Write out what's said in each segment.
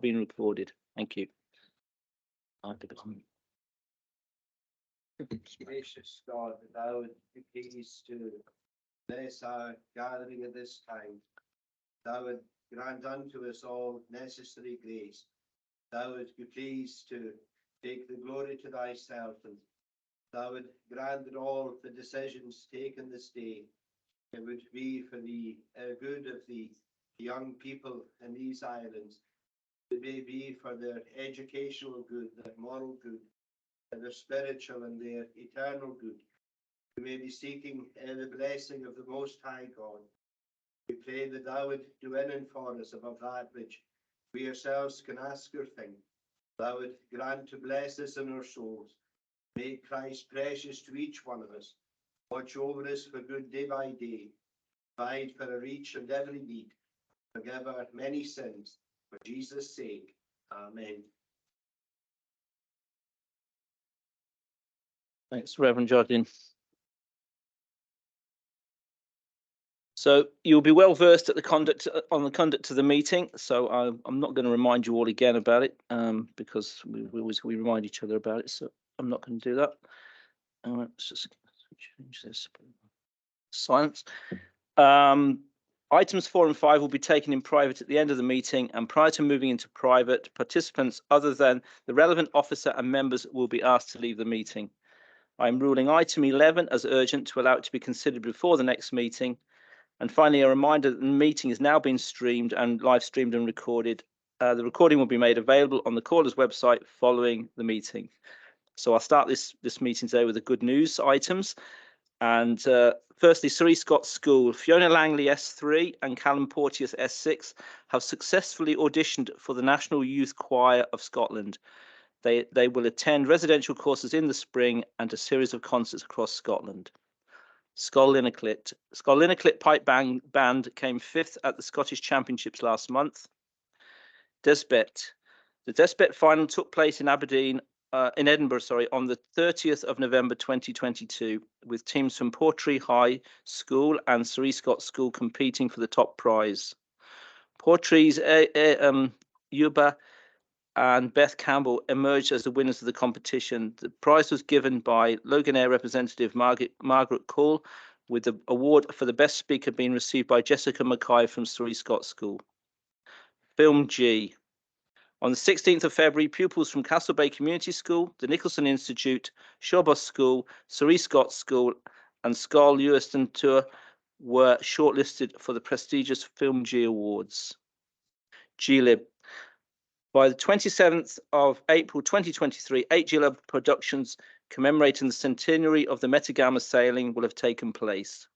being recorded. Thank you. Gracious God, that thou would be pleased to bless our gathering at this time. Thou would grant unto us all necessary grace. Thou would be pleased to take the glory to thyself, and thou would grant that all the decisions taken this day, it would be for the good of the young people in these islands. It may be for their educational good, their moral good, their spiritual and their eternal good. We may be seeking the blessing of the Most High God. We pray that thou would do in and for us above that which we ourselves can ask or think. Thou would grant to bless us in our souls. Make Christ precious to each one of us. Watch over us for good day by day. Provide for our each and every need. Forgive our many sins. For Jesus' sake. Amen. Thanks, Reverend Jardine. So you'll be well versed at the conduct of the meeting. So I'm not going to remind you all again about it because we remind each other about it. So I'm not going to do that. Let's just change this. Silence. Items 4 and 5 will be taken in private at the end of the meeting, and prior to moving into private, participants other than the relevant officer and members will be asked to leave the meeting. I'm ruling item 11 as urgent to allow it to be considered before the next meeting. And finally, a reminder that the meeting is now being streamed and live streamed and recorded. The recording will be made available on the caller's website following the meeting. So I'll start this meeting today with the good news items. And firstly, Surrey Scott School, Fiona Langley S3 and Callum Porteous S6 have successfully auditioned for the National Youth Choir of Scotland. They will attend residential courses in the spring and a series of concerts across Scotland. Scolinaclit Pipe Band came 5th at the Scottish Championships last month. Desbet. The Desbet final took place in Edinburgh, on the 30th of November 2022, with teams from Portree High School and Surrey Scott School competing for the top prize. Portree's Yuba and Beth Campbell emerged as the winners of the competition. The prize was given by Loganair representative Margaret Cole, with the award for the best speaker being received by Jessica Mackay from Surrey Scott School. Film G. On the 16th of February, pupils from Castle Bay Community School, the Nicholson Institute, Shawbus School, Surrey Scott School, and Scarl Lewiston Tour were shortlisted for the prestigious Film G Awards. GLIB. By the 27th of April 2023, 8 GLIB productions commemorating the centenary of the Metagama sailing will have taken place.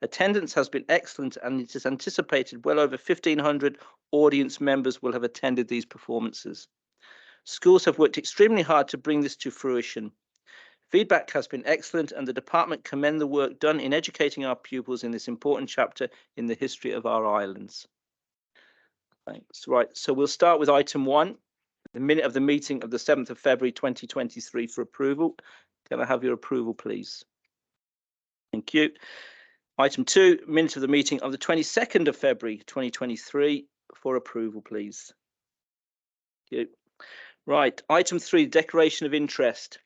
Attendance has been excellent, and it is anticipated well over 1,500 audience members will have attended these performances. Schools have worked extremely hard to bring this to fruition. Feedback has been excellent, and the department commend the work done in educating our pupils in this important chapter in the history of our islands. Thanks. Right, so we'll start with item 1, the minute of the meeting of the 7th of February 2023 for approval. Can I have your approval, please? Thank you. Item 2, minute of the meeting of the 22nd of February 2023 for approval, please. Thank you. Right, item 3, declaration of interest.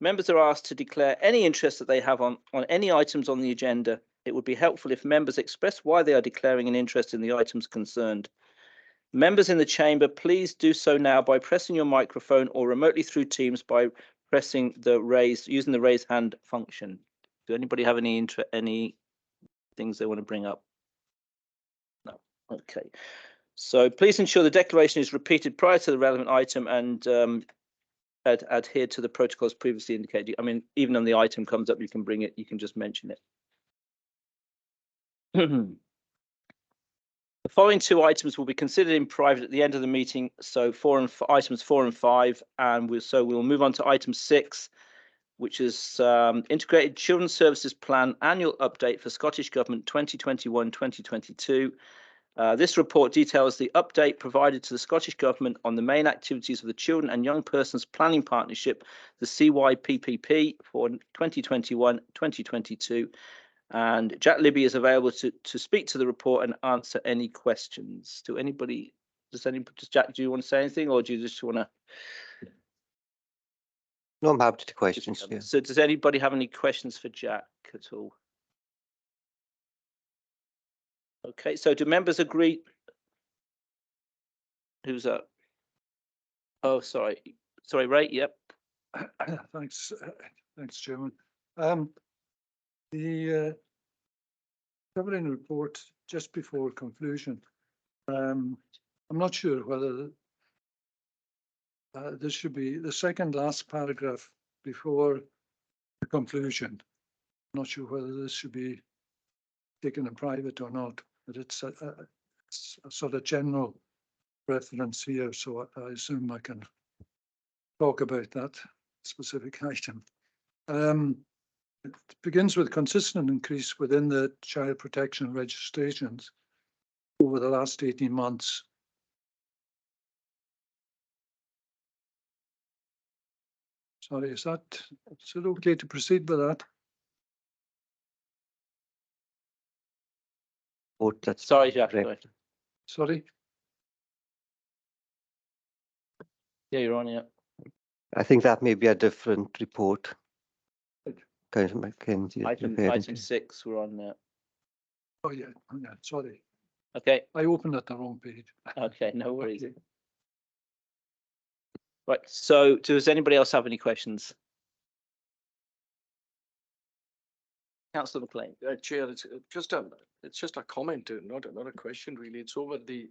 Members are asked to declare any interest that they have on any items on the agenda. It would be helpful if members express why they are declaring an interest in the items concerned. Members in the chamber, please do so now by pressing your microphone or remotely through Teams by pressing using the raise hand function. Do anybody have any things they want to bring up? No. Okay. So please ensure the declaration is repeated prior to the relevant item and adhere to the protocols previously indicated. I mean, even when the item comes up, you can bring it. You can just mention it. The following 2 items will be considered in private at the end of the meeting. So items 4 and 5, and we'll move on to item 6, which is Integrated Children's Services Plan Annual Update for Scottish Government 2021-2022. This report details the update provided to the Scottish Government on the main activities of the Children and Young Persons Planning Partnership, the CYPPP, for 2021-2022. And Jack Libby is available to speak to the report and answer any questions. Do anybody Jack, do you want to say anything, or do you just want to? No, I'm happy to questions. Yeah. So does anybody have any questions for Jack at all? Okay, so do members agree? Who's up? Oh, sorry, Ray. Yep. Thanks, Chairman. The covering report just before conclusion. I'm not sure whether this should be the second last paragraph before the conclusion. I'm not sure whether this should be taken in private or not, but it's a sort of general reference here, so I assume I can talk about that specific item. It begins with consistent increase within the child protection registrations over the last 18 months. Sorry, is it okay to proceed with that? Oh, that's Sorry, Jack. correct. Sorry? Yeah, you're on. Yeah. I think that may be a different report. Right. Councillor Mackenzie is Item referring to. 6, we're on now. Oh, yeah, sorry. Okay. I opened at the wrong page. Okay, no worries. Okay. Right. So, does anybody else have any questions? Councillor McLean. Chair, it's just a comment, not a question really. It's over the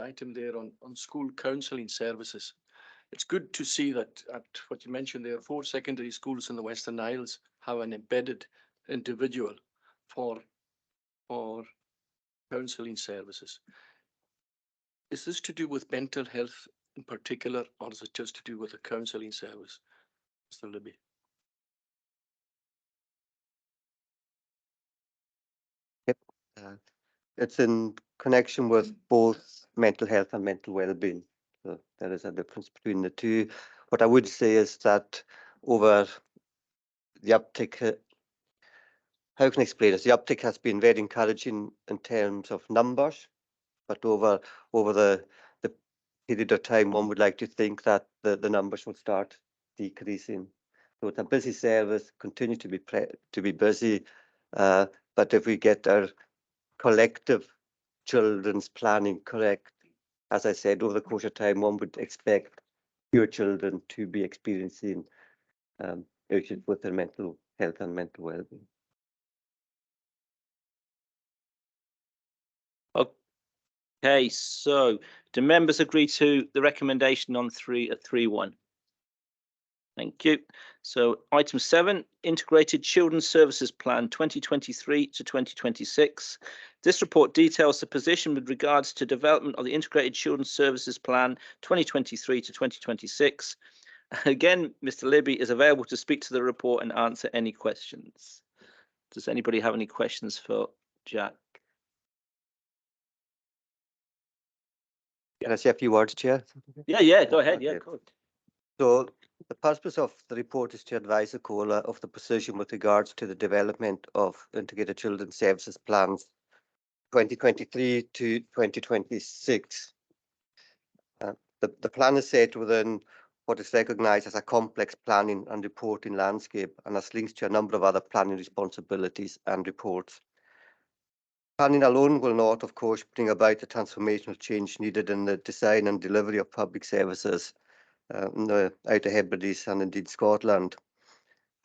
item there on school counselling services. It's good to see that at what you mentioned there, 4 secondary schools in the Western Isles have an embedded individual for counselling services. Is this to do with mental health in particular, or is it just to do with the counselling service, Mr. Libby? It's in connection with both mental health and mental well-being. So there is a difference between the two. What I would say is that over the uptick, how can I explain this? The uptick has been very encouraging in terms of numbers, but over the period of time, one would like to think that the numbers will start decreasing. So it's a busy service, continue to be busy, but if we get our collective children's planning correct, as I said, over the course of time, one would expect fewer children to be experiencing issues with their mental health and mental well-being. Okay, so do members agree to the recommendation on 3.1? Thank you. So item 7, Integrated Children's Services Plan 2023 to 2026. This report details the position with regards to development of the Integrated Children's Services Plan 2023 to 2026. Again, Mr. Libby is available to speak to the report and answer any questions. Does anybody have any questions for Jack? Can I say a few words, Chair? Yeah, go ahead. Yeah, Okay. good. So the purpose of the report is to advise the COLA of the position with regards to the development of Integrated Children's Services Plans 2023 to 2026. The plan is set within what is recognised as a complex planning and reporting landscape and has links to a number of other planning responsibilities and reports. Planning alone will not, of course, bring about the transformational change needed in the design and delivery of public services in the Outer Hebrides and indeed Scotland.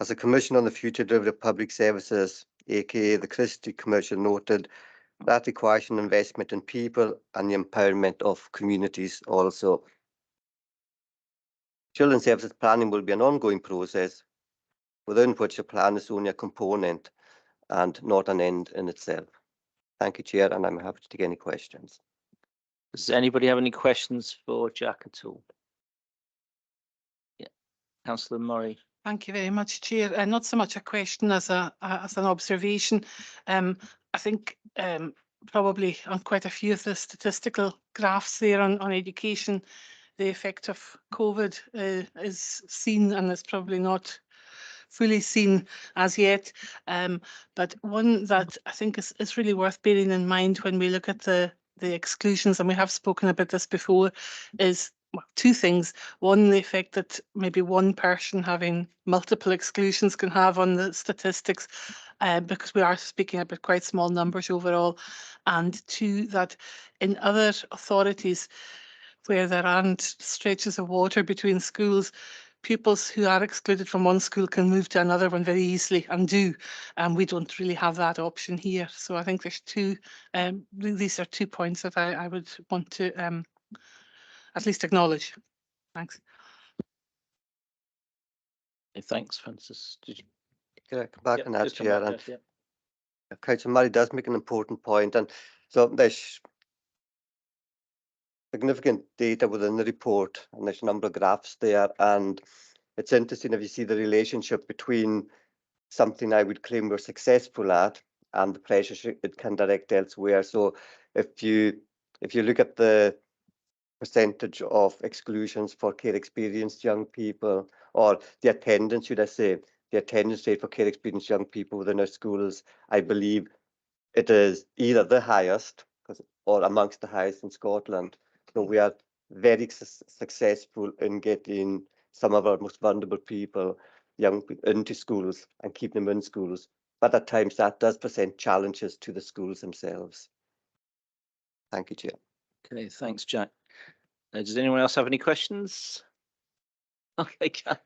As the Commission on the Future Delivery of Public Services, aka the Christie Commission, noted, that requires an investment in people and the empowerment of communities also. Children's services planning will be an ongoing process within which the plan is only a component and not an end in itself. Thank you, Chair, and I'm happy to take any questions. Does anybody have any questions for Jack at all? Yeah, Councillor Murray. Thank you very much, Chair. Not so much a question as an observation. I think probably on quite a few of the statistical graphs there on education, the effect of COVID is seen and is probably not fully seen as yet. But one that I think is really worth bearing in mind when we look at the the exclusions, and we have spoken about this before, is well, two things. One, the effect that maybe one person having multiple exclusions can have on the statistics, because we are speaking about quite small numbers overall. And two, that in other authorities where there aren't stretches of water between schools, pupils who are excluded from one school can move to another one very easily and do. And we don't really have that option here. So I think there's two, these are 2 points that I would want to at least acknowledge. Thanks. Thanks, Francis. Did you? Can I come back Yep, on that, just come Chair? back, And Jeff, yeah. Councillor Murray does make an important point, and so there's significant data within the report, and there's a number of graphs there, and it's interesting if you see the relationship between something I would claim we're successful at and the pressures it can direct elsewhere. So if you look at the percentage of exclusions for care experienced young people, or the attendance, should I say, the attendance rate for care experienced young people within our schools, I believe it is either the highest or amongst the highest in Scotland. So we are very successful in getting some of our most vulnerable people, young people, into schools and keeping them in schools. But at times that does present challenges to the schools themselves. Thank you, Chair. Okay, thanks, Jack. Does anyone else have any questions? Okay, Cam.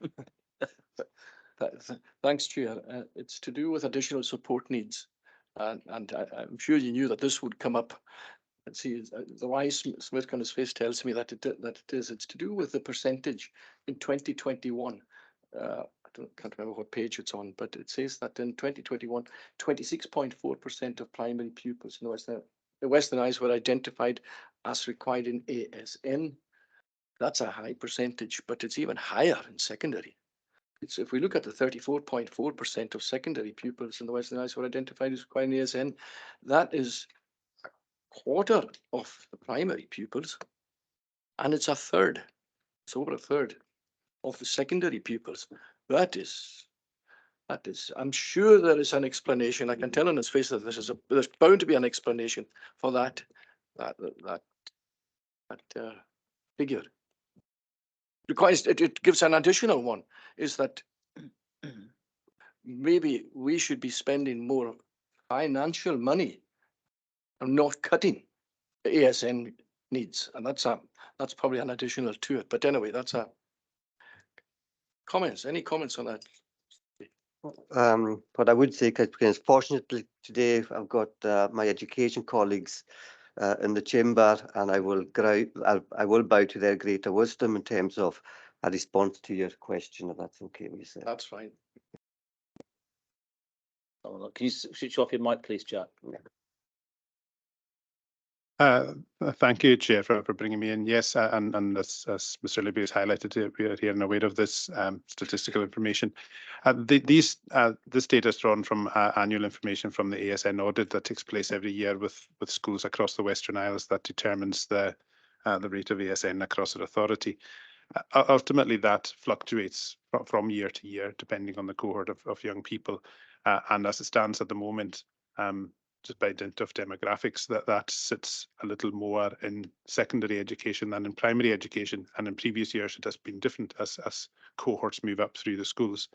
Thanks, Chair. It's to do with additional support needs. And I'm sure you knew that this would come up. Let's see, the wise Smith on his face tells me that it is. It's to do with the percentage in 2021. I can't remember what page it's on, but it says that in 2021, 26.4% of primary pupils in the Western Isles were identified as required in ASN. That's a high percentage, but it's even higher in secondary. If we look at the 34.4% of secondary pupils in the Western Isles who are identified as requiring ASN, that is a quarter of the primary pupils, and it's a third. It's over a third of the secondary pupils. That is. I'm sure there is an explanation. I can tell on his face that there's bound to be an explanation for that figure. It gives an additional one, is that maybe we should be spending more financial money and not cutting the ASN needs. And that's probably an additional to it. But anyway, that's a comments. Any comments on that? What I would say, because fortunately today I've got my education colleagues in the chamber, and I will bow to their greater wisdom in terms of a response to your question, if that's okay with you, sir. That's fine. Oh, can you switch off your mic, please, Jack? Thank you, Chair, for bringing me in. Yes, and as Mr. Libby has highlighted, we are here and aware of this statistical information. This data is drawn from annual information from the ASN audit that takes place every year with schools across the Western Isles that determines the rate of ASN across an authority. Ultimately, that fluctuates from year to year, depending on the cohort of young people. And as it stands at the moment, just by dint of demographics, that sits a little more in secondary education than in primary education. And in previous years, it has been different as cohorts move up through the schools.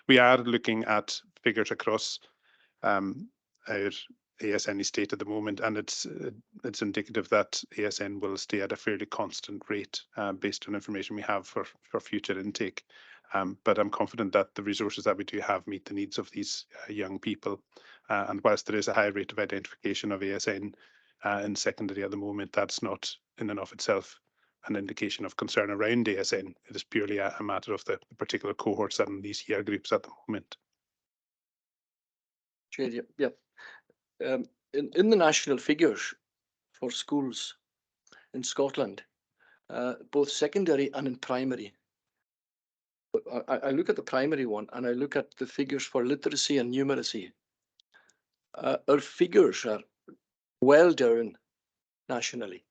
We are looking at figures across our ASN estate at the moment, and it's indicative that ASN will stay at a fairly constant rate based on information we have for future intake. But I'm confident that the resources that we do have meet the needs of these young people. And whilst there is a high rate of identification of ASN in secondary at the moment, that's not in and of itself an indication of concern around ASN. It is purely a matter of the particular cohorts and these year groups at the moment. Yeah. In the national figures for schools in Scotland, both secondary and in primary, I look at the primary one and I look at the figures for literacy and numeracy. Our figures are well down nationally.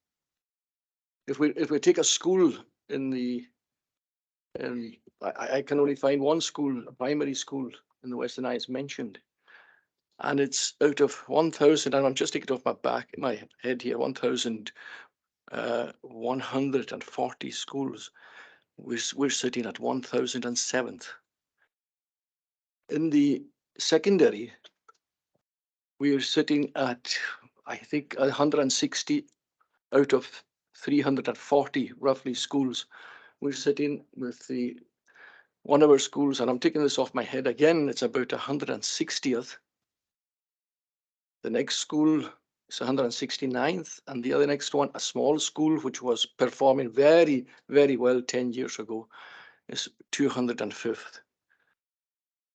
If we take a school I can only find one school, a primary school in the Western Isles mentioned, And it's out of 1,000, and I'm just taking it off my head here, 1,140 schools. We're sitting at 1,007th. In the secondary, we are sitting at, I think, 160 out of 340 roughly schools. We're sitting with one of our schools, and I'm taking this off my head again, it's about 160th. The next school is 169th, and the other next one, a small school which was performing very, very well 10 years ago, is 205th.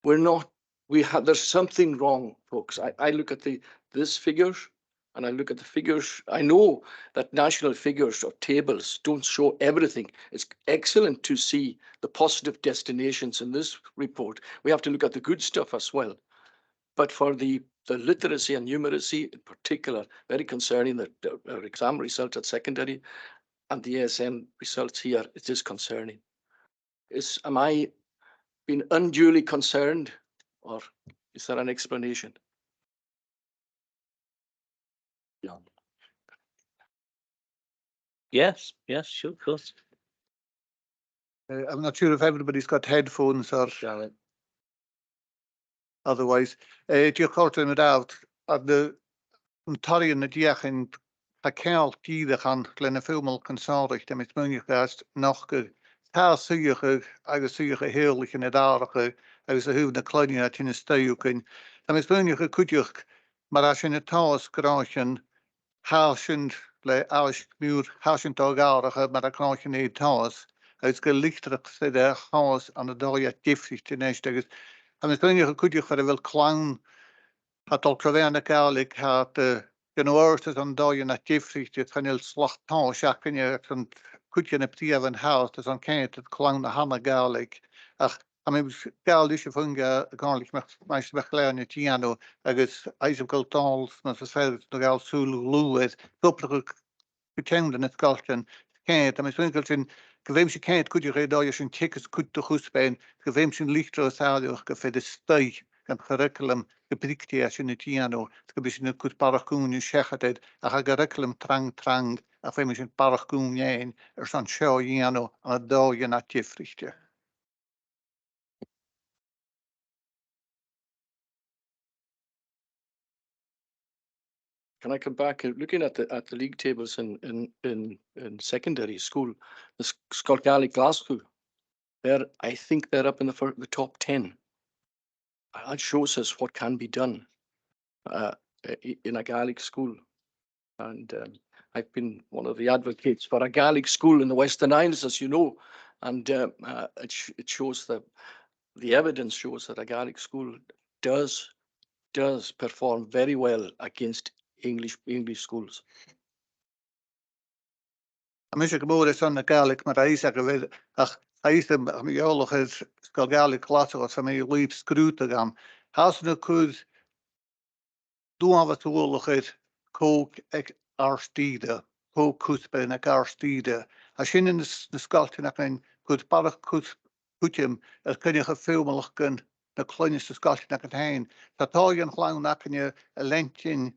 There's something wrong, folks. I look at this figures, and I look at the figures. I know that national figures or tables don't show everything. It's excellent to see the positive destinations in this report. We have to look at the good stuff as well. But for the literacy and numeracy in particular, very concerning that our exam results at secondary and the ASN results here, it is concerning. Am I being unduly concerned, or is there an explanation? Yeah. Yes, sure, of course. I'm not sure if everybody's got headphones or Janet. otherwise. You're calling it out at the Ontario na diach in a Comhairle tíide gan glenne filmal consortig dem het munich gast noch ge ta suige agus suige heerlich in het aardige agus a hu na kleine at in steuken dem het munich kudjuk maar as in het taas grachen haarschend le aus muur haarschend aardige maar a grachen ne taas uit gelichtrig se de haas aan de doja giftig te nestegus dem het munich kudjuk voor de wil clown had al Traverna Gaelic had genoortes aan dooien naar giftig dit van heel slacht taal schaken je kan kutje een ptie van huis dus dan ken je het klang de Hanna Gaelic ach am Gaelische funga Gaelic meest begeleiden het Tiano agus eisel taals met het verder nog al Zulu is kopelijk bekend in het Galten ken het am winkeltje geweemse ken het kutje redooien zijn tickets kut de goedspijn geweemse lichter zou gefed de stij gan curriculum gebricti as in het Tiano het is een kut parachkoen in schechet a curriculum trang a fe mis parachkoen een staan show Tiano aan het dooien naar gifrichte. Can I come back? Looking at the league tables in secondary school, the Scott Gaelic Glasgow, I think they're up in the top 10. That shows us what can be done in a Gaelic school. And I've been one of the advocates for a Gaelic school in the Western Isles, as you know, and it shows that the evidence shows that a Gaelic school does perform very well against English schools. I'm is geboren is aan de Gaelic, maar hij is er ach hij is de meolig is Gaelic klasse wat van mij lief screw te gaan. Haas nu kus doen wat oorlog is kook ek arstide kook kus ben ek arstide. Als je in de skalten heb een goed park kus kutjem het kun je gefilmelijk kun de kleinste skalten heb het heen. Dat al je lang na kun je een lentje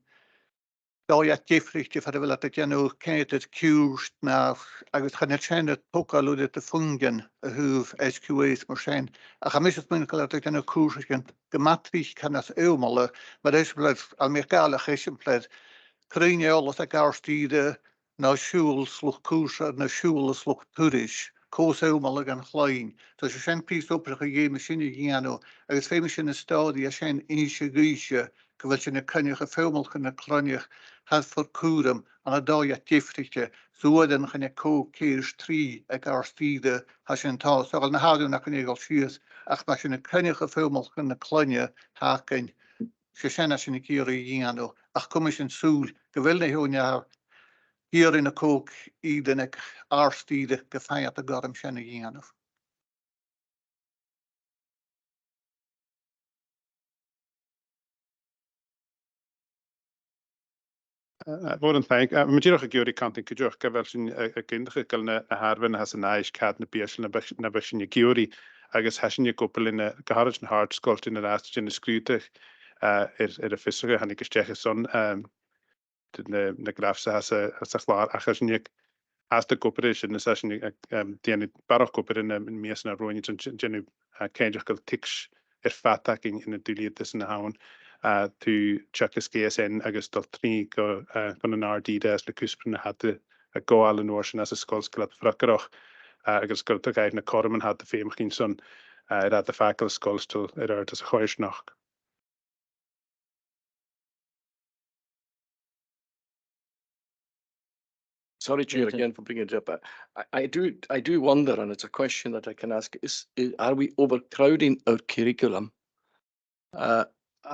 ja gifrichte voor de wil dat je nu kent het kuurst na agus gaan het zijn het pokal hoe te fungen hoef SQA's maar zijn ach mis het min dat ik een koers kan gematrich kan as eumale maar deze blijft al meer galig is in plaats krijg je alles dat garstide na school sloeg koers na school sloeg toerisch koos eumale gaan klein dus er zijn piece op de gegeven machine giano agus twee machine stadie er zijn inche geweld je kan je gefilmel kunnen klein had voor koerum aan het dooie giftigje zo dan gaan je kookers 3 ik arstide als je een taal zo al houden naar kan je al schiers ach maar je kan je gefilmel kunnen klein haken je zijn als je een keer hier ach kom eens een zoel geweld je hier in de kook ieden ik arstide gefeierd de garm zijn hier Voor een thank. Natuurlijk ik jullie kant in kujur. Ik heb wel een kindige kalne harven has een ijs kat na biesel na besje jullie. Agus hasin je koppel in de geharden hard skolt in de laatste in de skrutig. y ffisig hannig ysdech son na grafsa has a chlar achos ni as the cooperation is as ni dian barach cooperin in mies na roin genu kenjach gil tiks fattaking in a delete this in the hawn to check his GSN agus dal tri go van an RD des le kusprin had a go all in ocean as a skolskelet frakarach agus go to gaid na kormen had de fémchin son at the fakel skolstel as a choish nach. Sorry, Chair, Okay. again for bringing it up. I do wonder, and it's a question that I can ask: are we overcrowding our curriculum? Are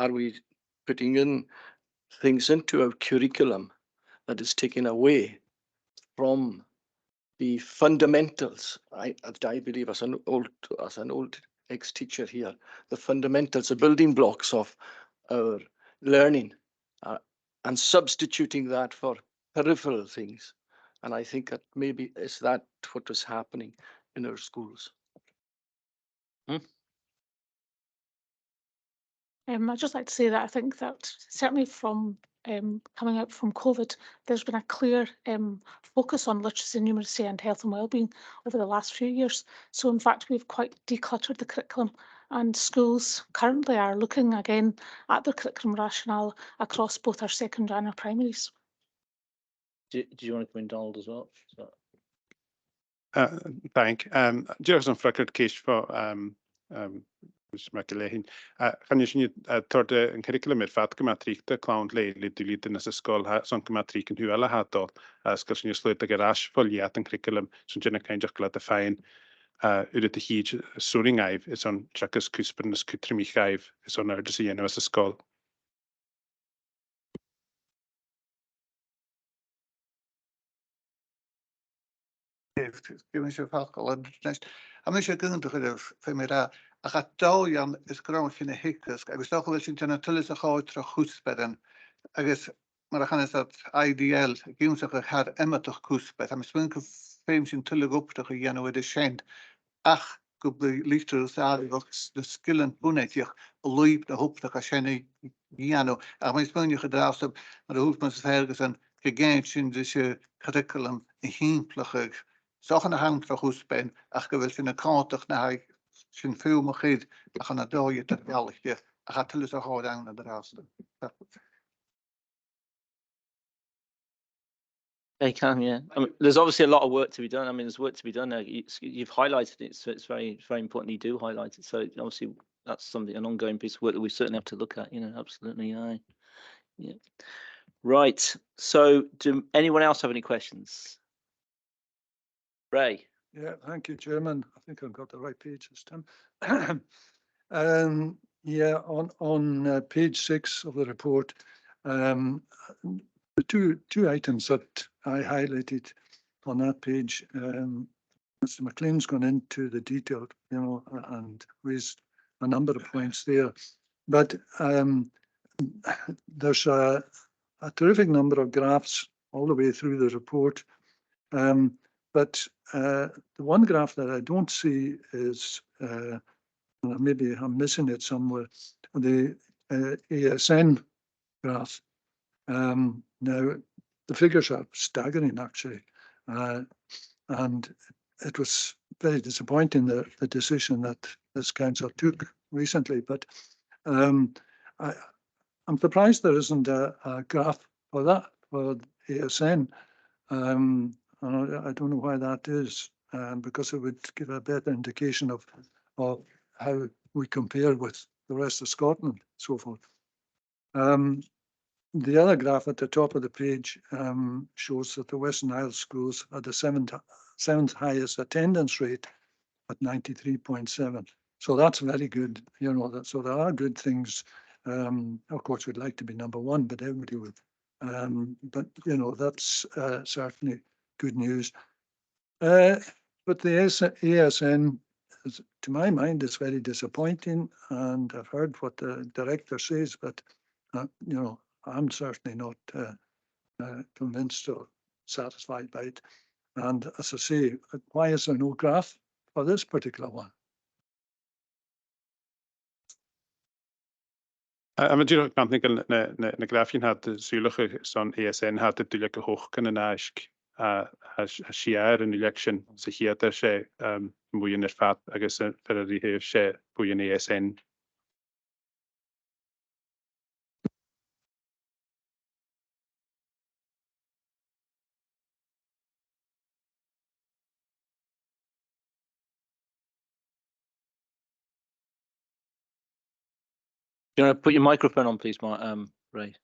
we putting in things into our curriculum that is taken away from the fundamentals? I believe, as an old ex-teacher here, the fundamentals, the building blocks of our learning, and substituting that for peripheral things. And I think that maybe is that what was happening in our schools. I'd just like to say that I think that certainly from coming out from COVID, there's been a clear focus on literacy, numeracy and health and wellbeing over the last few years. So in fact, we've quite decluttered the curriculum, and schools currently are looking again at their curriculum rationale across both our secondary and our primaries. Do you want to come in, Donald, as well? Thank. Just on record case for Mr. McAlehin. Can you see toward the curriculum at fat gematriek the clown lay delete in a school son gematriek and who alla had all as because you slow the garage full yet and curriculum so jenna kind of glad to find ut the huge soaring I've is on Chuckus Cuspernus Kutrimichive is on our to see as a school. Given se fakkel neist. A mis gun fé mé ra a gaat dajan is gra sin hikus. Agus sto wel sin tulle a chatra goedspeden. Agus mar a gan is dat IDL giimsach haar emmetoch koespet. Am swinke féim sin tulle optoch janu de schend. Ach go de lichter de skillen bunetich loip de hoptoch a senne janu. A mis spun je gedraast op maar de hoefmans vergus en gegéint sin de curriculum in hiinplachig. Sachen a hang for húsbein ach go bhfuil sin na cántach na haig sin fiúma chéad a chu na dóide a gealachte a cha tulas a háid an na drásta. They can, yeah. I mean, there's obviously a lot of work to be done. I mean, there's work to be done. You've highlighted it, so it's very, very important you do highlight it. So obviously that's something, an ongoing piece of work that we certainly have to look at, absolutely. Yeah. Right. So do anyone else have any questions? Ray. Yeah, thank you, Chairman. I think I've got the right page this time. Yeah, on page 6 of the report, the two items that I highlighted on that page, Mr. McLean's gone into the detail, and raised a number of points there. But there's a terrific number of graphs all the way through the report. But the one graph that I don't see is, maybe I'm missing it somewhere, the ASN graph. Now, the figures are staggering, actually. And it was very disappointing, the decision that this council took recently. But I'm surprised there isn't a graph for that, for ASN. I don't know why that is, because it would give a better indication of how we compare with the rest of Scotland, and so forth. The other graph at the top of the page shows that the Western Isles schools had the seventh highest attendance rate at 93.7. So that's very good, so there are good things. Of course, we'd like to be number one, but everybody would. But that's certainly good news. But the ASN, to my mind, is very disappointing, and I've heard what the director says, but I'm certainly not convinced or satisfied by it. And as I say, why is there no graph for this particular one? Maar natuurlijk kan ik een graafje had de zulige zo'n ESN had natuurlijk hoog kunnen ask as Siar in election zich hier dat ze moet je net vaat agus verder die heeft ze moet je ESN. You want to put your microphone on, please, Ray?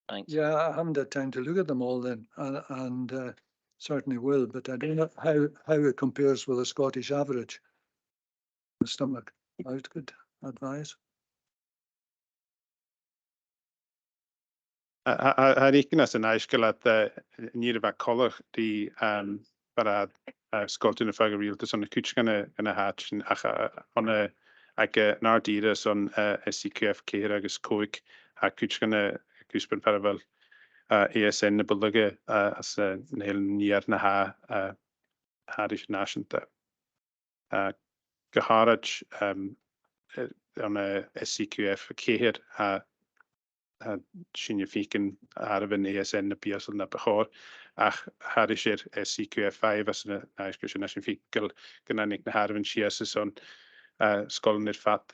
Thanks. Yeah, I haven't had time to look at them all then, and certainly will, but I don't know how it compares with the Scottish average. The stomach, I could advise. Ik as een ijskel at niet van color die para Scott in de fagger real dus een kuch gaan hatch en aan ik naar die zo'n SCQF keer agus koik kuch gaan kuspen para wel ESN beluge as een heel nier na hadish nationt geharach aan SCQF keer significan arvan ESN na piasal na bechor ach hadishir SCQF5 as na naiskushin na significal gananik na harvan sias son skolnir fat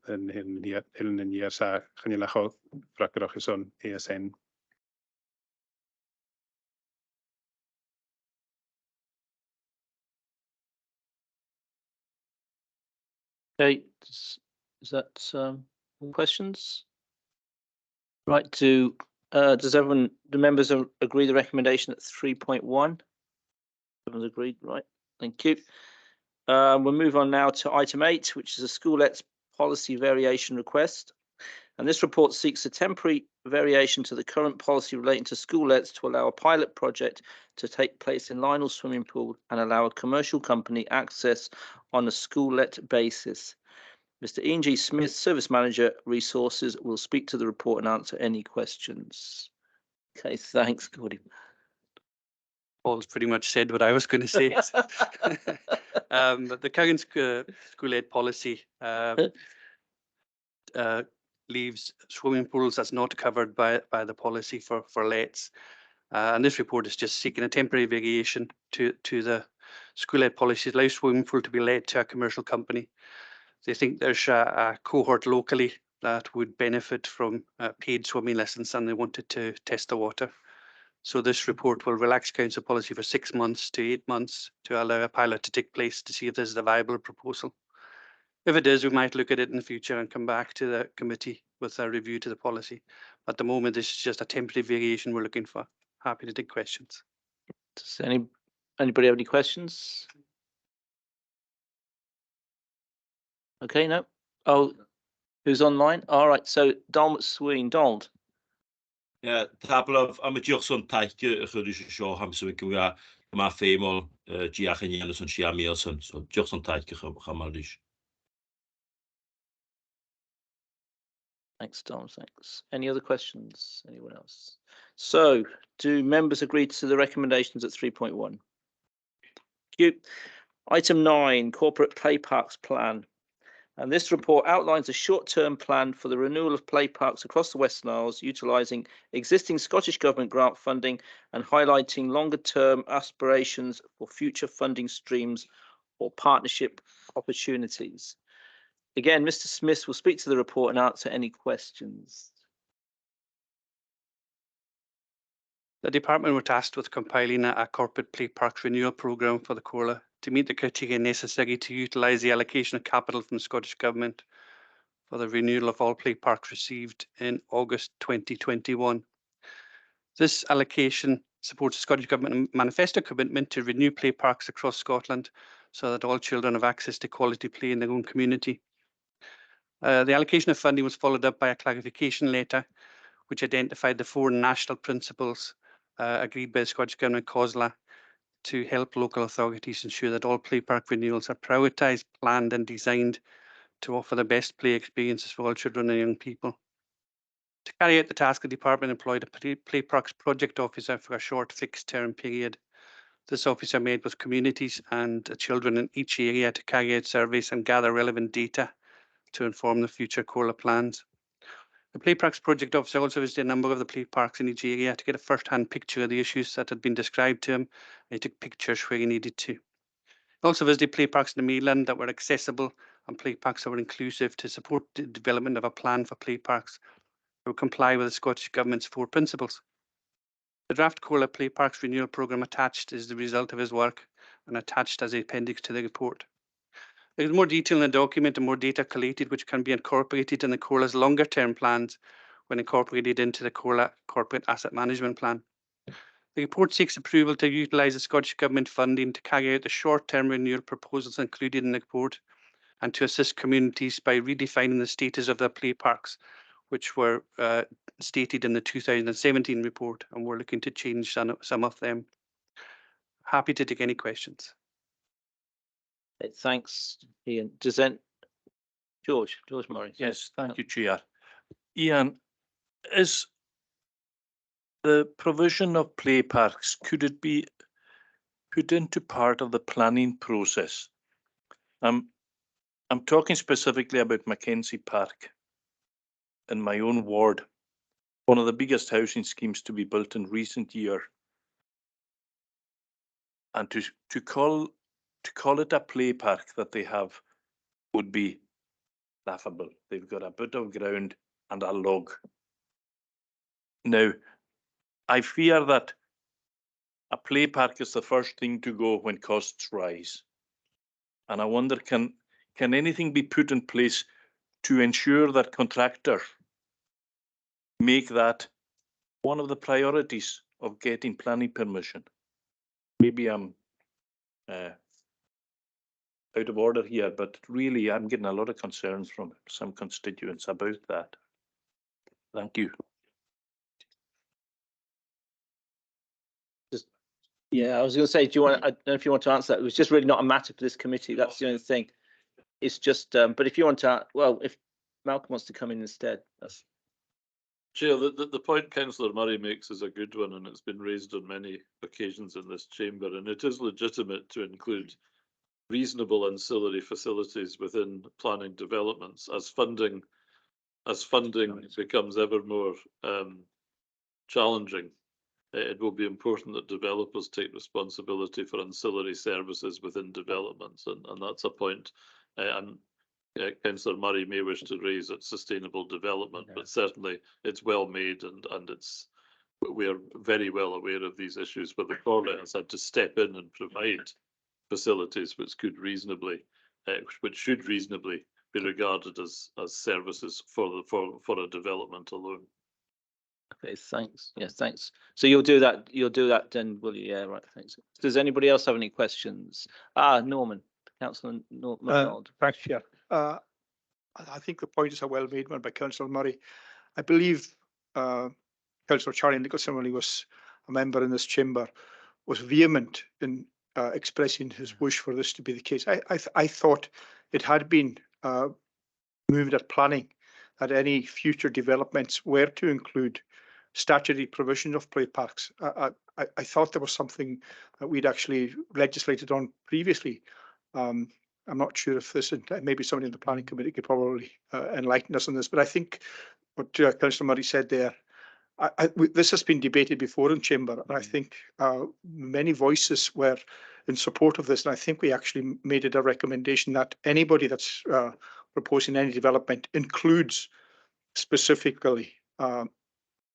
in in year sa ganilachol frakrach son ESN. Okay, is that all questions? Right, does everyone, the members agree the recommendation at 3.1? Everyone's agreed, right? Thank you. We'll move on now to item 8, which is a schoolettes policy variation request. And this report seeks a temporary variation to the current policy relating to schoolettes to allow a pilot project to take place in Lionel Swimming Pool and allow a commercial company access on a schoollet basis. Mr. Ian G. Smith, Service Manager, Resources, will speak to the report and answer any questions. Okay, thanks, Gordy. Paul's pretty much said what I was going to say. But the current school aid policy leaves swimming pools as not covered by the policy for lets. And this report is just seeking a temporary variation to the school aid policy that allows swimming pool to be let to a commercial company. They think there's a cohort locally that would benefit from paid swimming lessons and they wanted to test the water. So this report will relax council policy for 6 months to 8 months to allow a pilot to take place to see if this is a viable proposal. If it is, we might look at it in the future and come back to the committee with a review to the policy. At the moment, this is just a temporary variation we're looking for. Happy to take questions. Does anybody have any questions? Okay, no. Oh, who's online? All right, so Donald Sween, Donald. Ja, tablof am y diolch taithio ydych sio hamsyn gwylia yma ffeimol diach yn iawn yn siam ielson. So diolch taithio chamalish. Thanks, Donald, thanks. Any other questions? Anyone else? So, do members agree to the recommendations at 3.1? Thank you. Item 9, Corporate Play Parks Plan. And this report outlines a short-term plan for the renewal of play parks across the Western Isles, utilising existing Scottish Government grant funding and highlighting longer-term aspirations for future funding streams or partnership opportunities. Again, Mr. Smith will speak to the report and answer any questions. The department were tasked with compiling a corporate play parks renewal programme for the Comhairle to meet the criteria necessary to utilise the allocation of capital from the Scottish Government for the renewal of all play parks received in August 2021. This allocation supports the Scottish Government manifesto commitment to renew play parks across Scotland so that all children have access to quality play in their own community. The allocation of funding was followed up by a clarification letter which identified the 4 national principles agreed by the Scottish Government COSLA to help local authorities ensure that all play park renewals are prioritised, planned and designed to offer the best play experiences for all children and young people. To carry out the task, the department employed a play parks project officer for a short fixed term period. This officer met with communities and children in each area to carry out surveys and gather relevant data to inform the future Comhairle plans. The Play Parks project officer also visited a number of the play parks in each area to get a first-hand picture of the issues that had been described to him. He took pictures where he needed to. He also visited play parks in the mainland that were accessible and play parks that were inclusive to support the development of a plan for play parks that would comply with the Scottish Government's 4 principles. The draft Comhairle Play Parks Renewal Programme attached is the result of his work and attached as an appendix to the report. There is more detail in the document and more data collated which can be incorporated in the Comhairle's longer term plans when incorporated into the Comhairle Corporate Asset Management Plan. The report seeks approval to utilise the Scottish Government funding to carry out the short-term renewal proposals included in the report and to assist communities by redefining the status of their play parks, which were stated in the 2017 report, and we're looking to change some of them. Happy to take any questions. Thanks, Ian. George Murray. Yes, thank you, Chair. Ian, is the provision of play parks, could it be put into part of the planning process? I'm talking specifically about Mackenzie Park in my own ward, one of the biggest housing schemes to be built in recent year. And to call it a play park that they have would be laughable. They've got a bit of ground and a log. Now, I fear that a play park is the first thing to go when costs rise. And I wonder, can anything be put in place to ensure that contractors make that one of the priorities of getting planning permission? Maybe I'm out of order here, but really I'm getting a lot of concerns from some constituents about that. Thank you. Yeah, I was going to say, I don't know if you want to answer that. It was just really not a matter for this committee. That's the only thing. It's just, but if you want to, well, if Malcolm wants to come in instead, that's. Chair, the point Councillor Murray makes is a good one, and it's been raised on many occasions in this chamber, and it is legitimate to include reasonable ancillary facilities within planning developments as funding becomes ever more challenging. It will be important that developers take responsibility for ancillary services within developments, and that's a point. Councillor Murray may wish to raise at sustainable development, but certainly it's well made, and we are very well aware of these issues. But the Comhairle has had to step in and provide facilities which should reasonably be regarded as services for a development alone. Okay, thanks. Yes, thanks. So you'll do that then, will you? Yeah, right. Thanks. Does anybody else have any questions? Norman, Councillor MacDonald. Thanks, Chair. I think the point is a well-made one by Councillor Murray. I believe Councillor Charlie Nicholson, when he was a member in this chamber, was vehement in expressing his wish for this to be the case. I thought it had been moved at planning that any future developments were to include statutory provision of play parks. I thought there was something that we'd actually legislated on previously. I'm not sure if this, maybe somebody in the planning committee could probably enlighten us on this, but I think what Councillor Murray said there, this has been debated before in chamber, and I think many voices were in support of this, and I think we actually made it a recommendation that anybody that's proposing any development includes specifically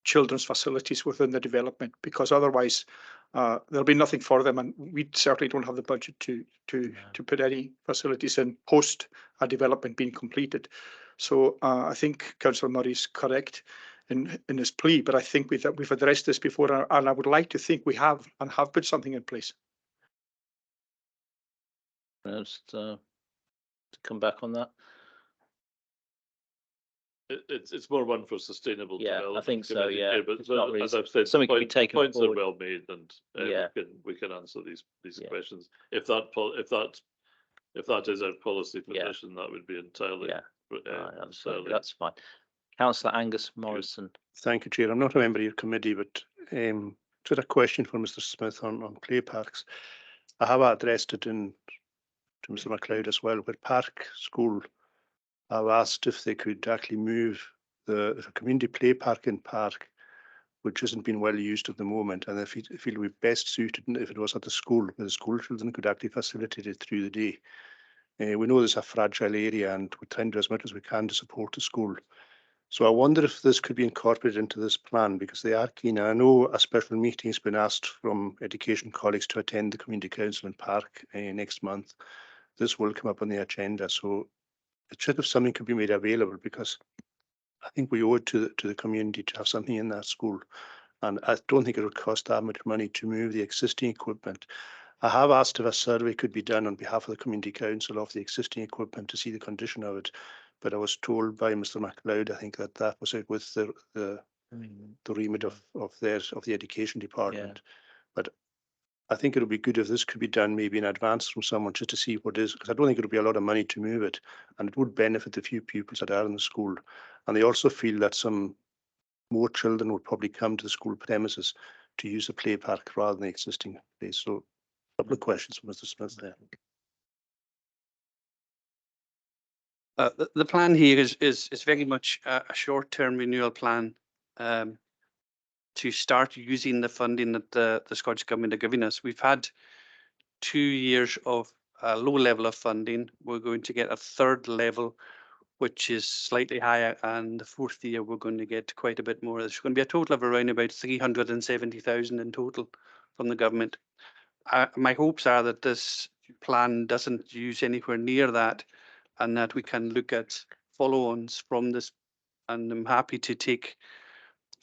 children's facilities within the development, because otherwise there'll be nothing for them, and we certainly don't have the budget to put any facilities in post a development being completed. So I think Councillor Murray's correct in his plea, but I think we've addressed this before, and I would like to think we have put something in place. Just to come back on that. It's more one for sustainable development. I think so. Yeah, but really as I've said, something can be taken points forward. are well made, and we can answer these questions. If that is our policy position, that would be entirely. Absolutely, that's fine. Councillor Angus Morrison. Thank you, Chair. I'm not a member of your committee, but just a question for Mr. Smith on play parks. I have addressed it to Mr. MacLeod as well. With Park School, I've asked if they could actually move there's a community play park in Park, which isn't being well used at the moment, and I feel it would be best suited if it was at the school, where the school children could actually facilitate it through the day. We know there's a fragile area, and we're trying to do as much as we can to support the school. So I wonder if this could be incorporated into this plan, because they are keen. And I know a special meeting has been asked from education colleagues to attend the community council in Park next month. This will come up on the agenda. So it should have something could be made available, because I think we owe it to the community to have something in that school. And I don't think it would cost that much money to move the existing equipment. I have asked if a survey could be done on behalf of the community council of the existing equipment to see the condition of it. But I was told by Mr. MacLeod, I think that was it with the remit of the education department. But I think it would be good if this could be done maybe in advance from someone, just to see what is, because I don't think it would be a lot of money to move it, and it would benefit the few pupils that are in the school. And they also feel that some more children would probably come to the school premises to use the play park rather than the existing place. So a couple of questions for Mr. Smith there. The plan here is very much a short-term renewal plan to start using the funding that the Scottish Government are giving us. We've had 2 years of a low level of funding. We're going to get a third level, which is slightly higher, and the fourth year we're going to get quite a bit more. There's going to be a total of around about 370,000 in total from the government. My hopes are that this plan doesn't use anywhere near that, and that we can look at follow-ons from this. And I'm happy to take,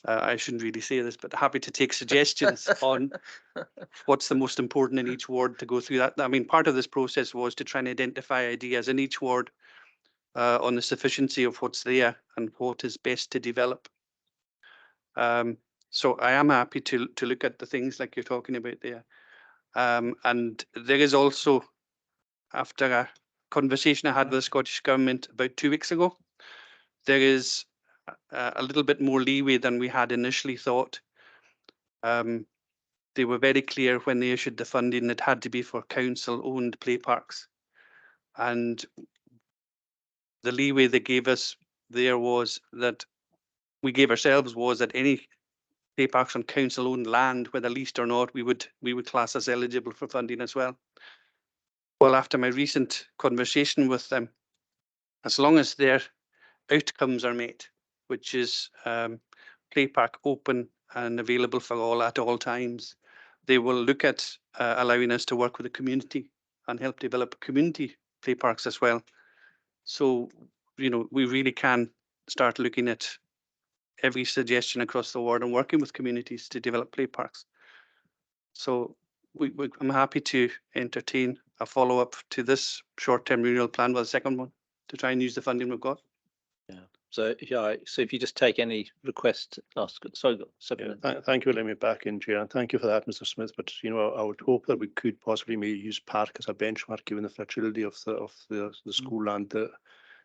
I shouldn't really say this, but happy to take suggestions on what's the most important in each ward to go through that. I mean, part of this process was to try and identify ideas in each ward on the sufficiency of what's there and what is best to develop. So I am happy to look at the things like you're talking about there. And there is also, after a conversation I had with the Scottish Government about 2 weeks ago, there is a little bit more leeway than we had initially thought. They were very clear when they issued the funding, it had to be for council-owned play parks. And the leeway they gave us there was that we gave ourselves was that any play parks on council-owned land, whether leased or not, we would class as eligible for funding as well. Well, after my recent conversation with them, as long as their outcomes are met, which is play park open and available for all at all times, they will look at allowing us to work with the community and help develop community play parks as well. So, you know, we really can start looking at every suggestion across the ward and working with communities to develop play parks. So I'm happy to entertain a follow-up to this short-term renewal plan with a second one to try and use the funding we've got. Yeah. So if you just take any request, ask. Sorry, Thank you for letting me back in, Chair, and thank you for that, Mr. Smith. But you know, I would hope that we could possibly maybe use Park as a benchmark, given the fragility of the school and the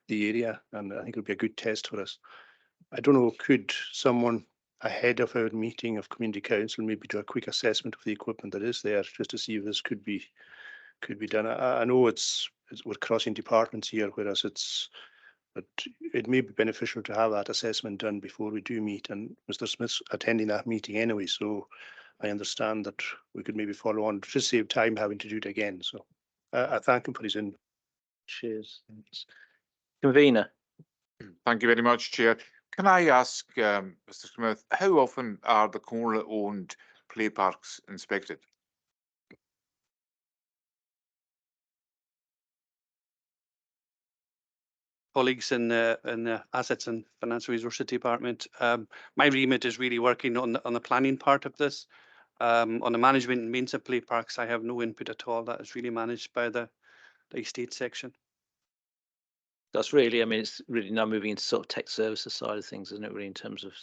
area, and I think it would be a good test for us. I don't know, could someone ahead of our meeting of community council maybe do a quick assessment of the equipment that is there, just to see if this could be done? I know we're crossing departments here, whereas but it may be beneficial to have that assessment done before we do meet, and Mr. Smith's attending that meeting anyway, so I understand that we could maybe follow on, just save time having to do it again. So I thank him for his input. Cheers. Convener. Thank you very much, Chair. Can I ask Mr. Smith, how often are the Comhairle-owned play parks inspected? Colleagues in the Assets and Financial Resources Department. My remit is really working on the planning part of this. On the management and maintenance of play parks, I have no input at all. That is really managed by the estate section. That's really, I mean, it's really now moving into sort of tech services side of things, isn't it, really, in terms of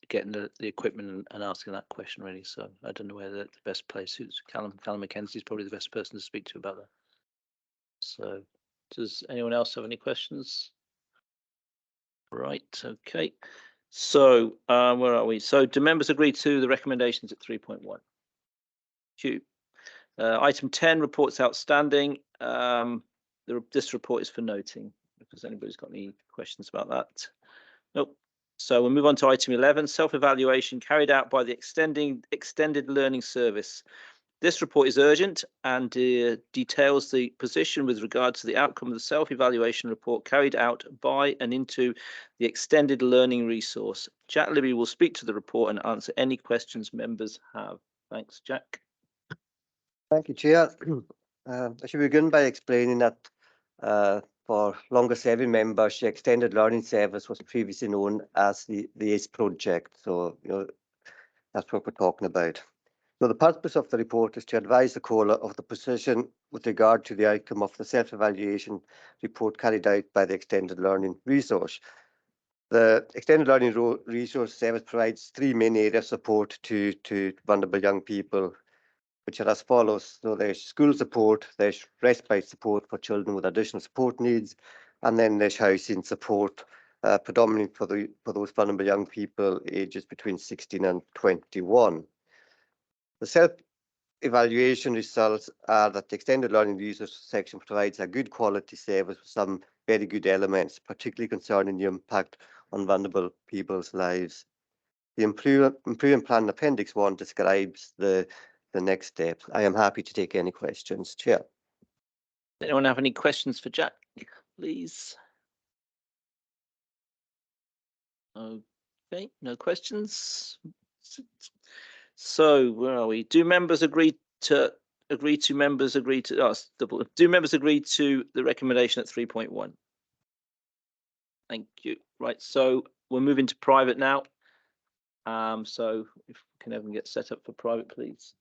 getting the equipment and asking that question, really. So I don't know where the best place suits. Callum McKenzie is probably the best person to speak to about that. So does anyone else have any questions? Right, okay. So where are we? So do members agree to the recommendations at 3.1? Q. Item 10, reports outstanding. This report is for noting. If anybody's got any questions about that. Nope. So we'll move on to item 11, self-evaluation carried out by the Extended Learning Service. This report is urgent and details the position with regard to the outcome of the self-evaluation report carried out by and into the Extended Learning Resource. Jack Libby will speak to the report and answer any questions members have. Thanks, Jack. Thank you, Chair. I should begin by explaining that for longer serving members, the Extended Learning Service was previously known as the ACE project. So, that's what we're talking about. So the purpose of the report is to advise the caller of the position with regard to the outcome of the self-evaluation report carried out by the Extended Learning Resource. The Extended Learning Resource Service provides three main areas of support to vulnerable young people, which are as follows. So there's school support, there's respite support for children with additional support needs, and then there's housing support, predominantly for those vulnerable young people ages between 16 and 21. The self-evaluation results are that the Extended Learning Resource section provides a good quality service with some very good elements, particularly concerning the impact on vulnerable people's lives. The Improvement Plan Appendix 1 describes the next steps. I am happy to take any questions, Chair. Anyone have any questions for Jack, please? Okay, no questions. So where are we? Do members agree to the recommendation at 3.1? Thank you. Right, so we're moving to private now. So if we can ever get set up for private, please.